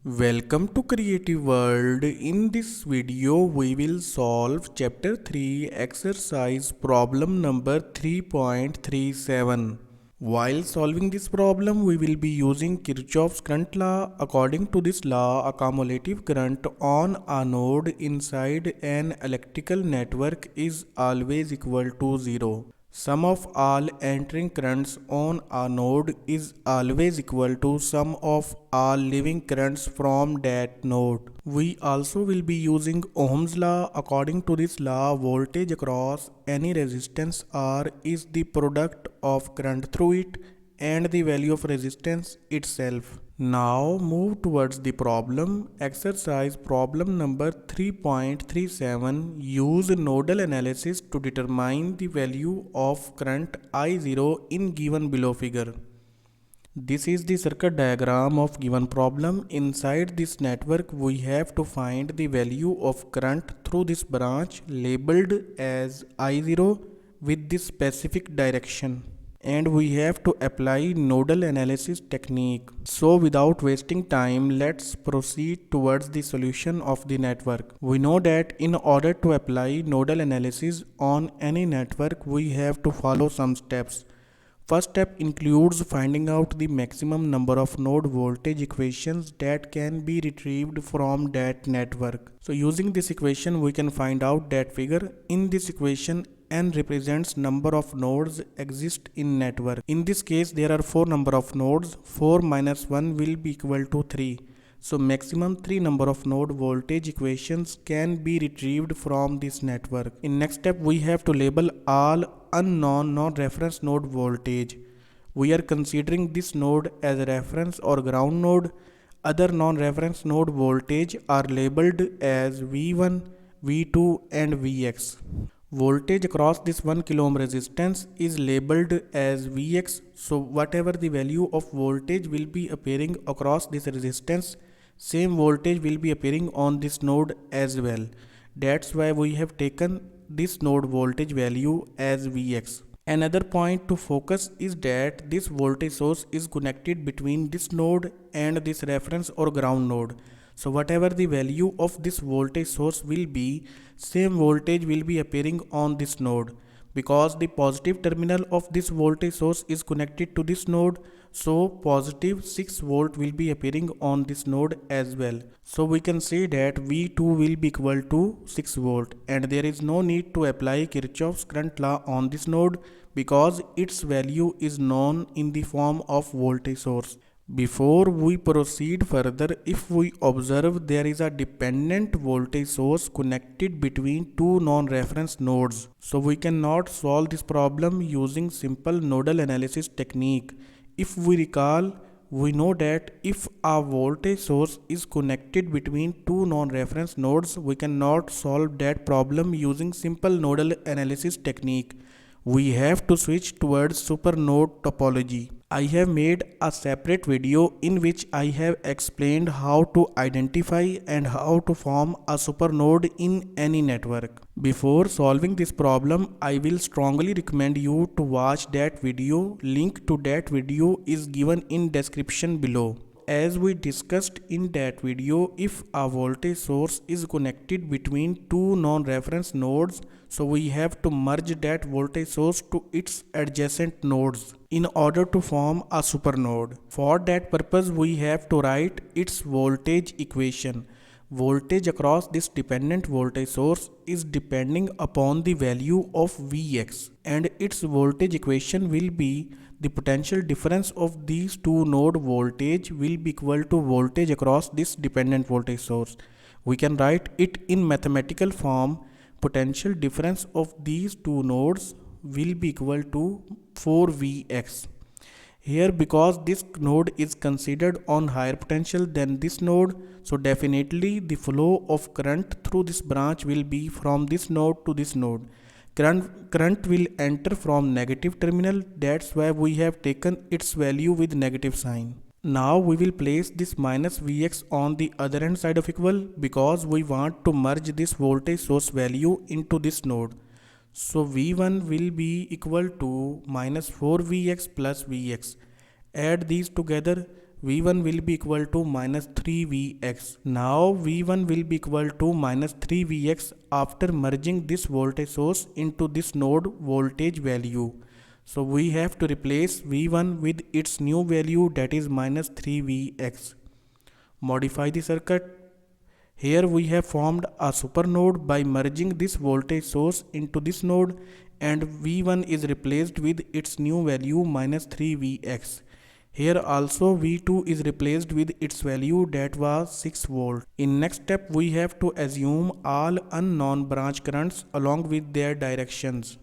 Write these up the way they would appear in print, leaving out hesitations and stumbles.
Welcome to Creative World. In this video, we will solve Chapter 3 exercise problem number 3.37. While solving this problem, we will be using Kirchoff's current law. According to this law, a cumulative current on a node inside an electrical network is always equal to 0. Sum of all entering currents on a node is always equal to sum of all leaving currents from that node. We also will be using Ohm's law. According to this law, voltage across any resistance R is the product of current through it and the value of resistance itself. Now move towards the problem. Exercise problem number 3.37. Use nodal analysis to determine the value of current I0 in given below figure. This is the circuit diagram of given problem. Inside this network, we have to find the value of current through this branch labeled as I0 with this specific direction. And we have to apply nodal analysis technique. So without wasting time, let's proceed towards the solution of the network. We know that in order to apply nodal analysis on any network, we have to follow some steps. First step includes finding out the maximum number of node voltage equations that can be retrieved from that network. So using this equation, we can find out that figure. In this equation, n represents number of nodes exist in network. In this case, there are 4 number of nodes. 4 minus 1 will be equal to 3. So maximum 3 number of node voltage equations can be retrieved from this network. In next step, we have to label all unknown non-reference node voltage. We are considering this node as a reference or ground node. Other non-reference node voltage are labeled as V1, V2 and Vx. Voltage across this 1 kilo ohm resistance is labeled as Vx. So whatever the value of voltage will be appearing across this resistance, same voltage will be appearing on this node as well. That's why we have taken this node voltage value as Vx. Another point to focus is that this voltage source is connected between this node and this reference or ground node. So whatever the value of this voltage source will be, same voltage will be appearing on this node. Because the positive terminal of this voltage source is connected to this node, so positive 6 volt will be appearing on this node as well. So we can say that V2 will be equal to 6 volt, and there is no need to apply Kirchoff's current law on this node because its value is known in the form of voltage source. Before we proceed further, if we observe there is a dependent voltage source connected between two non-reference nodes. So we cannot solve this problem using simple nodal analysis technique. If we recall, we know that if a voltage source is connected between two non-reference nodes, we cannot solve that problem using simple nodal analysis technique. We have to switch towards supernode topology. I have made a separate video in which I have explained how to identify and how to form a supernode in any network. Before solving this problem, I will strongly recommend you to watch that video. Link to that video is given in description below. As we discussed in that video, if a voltage source is connected between two non-reference nodes, so we have to merge that voltage source to its adjacent nodes in order to form a supernode. For that purpose, we have to write its voltage equation. Voltage across this dependent voltage source is depending upon the value of Vx, and its voltage equation will be the potential difference of these two node voltage will be equal to voltage across this dependent voltage source. We can write it in mathematical form. Potential difference of these two nodes will be equal to 4Vx. Here, because this node is considered on higher potential than this node, so definitely the flow of current through this branch will be from this node to this node. Current will enter from negative terminal, that's why we have taken its value with negative sign. Now we will place this minus Vx on the other hand side of equal because we want to merge this voltage source value into this node. So V1 will be equal to minus 4Vx plus Vx. Add these together, V1 will be equal to minus 3Vx. Now V1 will be equal to minus 3Vx after merging this voltage source into this node voltage value. So we have to replace V1 with its new value, that is minus 3Vx. Modify the circuit. Here we have formed a supernode by merging this voltage source into this node, and V1 is replaced with its new value minus 3Vx. Here also V2 is replaced with its value, that was 6 volt. In next step we have to assume all unknown branch currents along with their directions.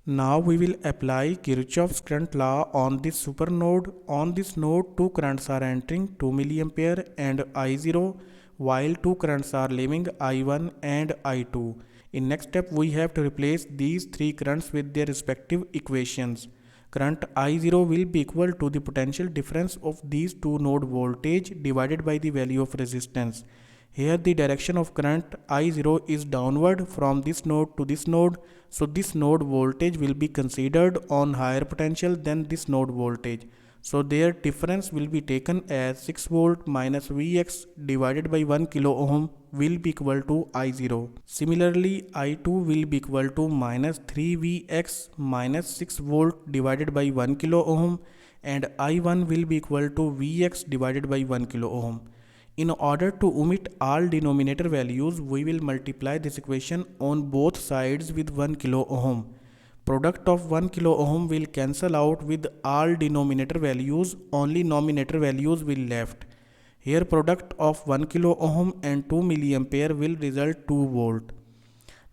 Now we will apply Kirchoff's current law on this supernode. On this node, two currents are entering, 2 mA and I0, while two currents are leaving, I1 and I2. In next step, we have to replace these three currents with their respective equations. Current I0 will be equal to the potential difference of these two node voltage divided by the value of resistance. Here the direction of current I0 is downward from this node to this node, so this node voltage will be considered on higher potential than this node voltage. So their difference will be taken as 6 volt minus Vx divided by 1 kilo ohm will be equal to I0. Similarly, I2 will be equal to minus 3Vx minus 6 volt divided by 1 kilo ohm, and I1 will be equal to Vx divided by 1 kilo ohm. In order to omit all denominator values, we will multiply this equation on both sides with 1 kilo ohm. Product of 1 kilo ohm will cancel out with all denominator values, only nominator values will left. Here product of 1 kilo ohm and 2 milliampere will result 2 volt.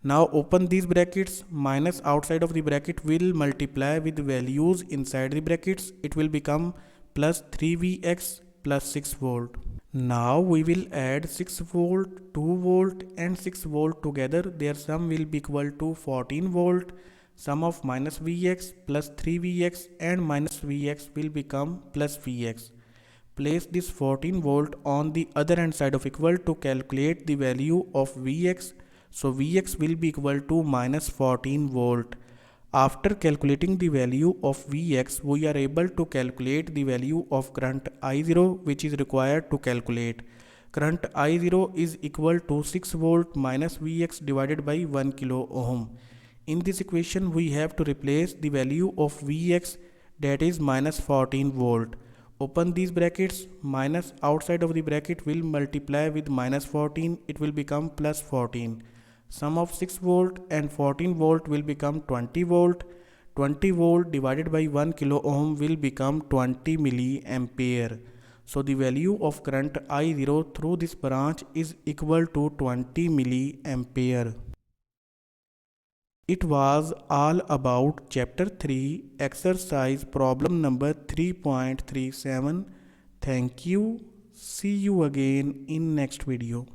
Now open these brackets, minus outside of the bracket will multiply with values inside the brackets. It will become plus 3Vx plus 6 volt. Now we will add 6 volt, 2 volt and 6 volt together. Their sum will be equal to 14 volt. Sum of minus Vx plus 3Vx and minus Vx will become plus Vx. Place this 14 volt on the other hand side of equal to calculate the value of Vx. So Vx will be equal to minus 14 volt. After calculating the value of Vx, we are able to calculate the value of current I0, which is required to calculate. Current I0 is equal to 6 volt minus Vx divided by 1 kilo ohm. In this equation, we have to replace the value of Vx, that is minus 14 volt. Open these brackets, minus outside of the bracket will multiply with minus 14, it will become plus 14. Sum of 6 volt and 14 volt will become 20 volt. 20 volt divided by 1 kilo ohm will become 20 milliampere. So the value of current I0 through this branch is equal to 20 milliampere. It was all about chapter 3 exercise problem number 3.37. Thank you. See you again in next video.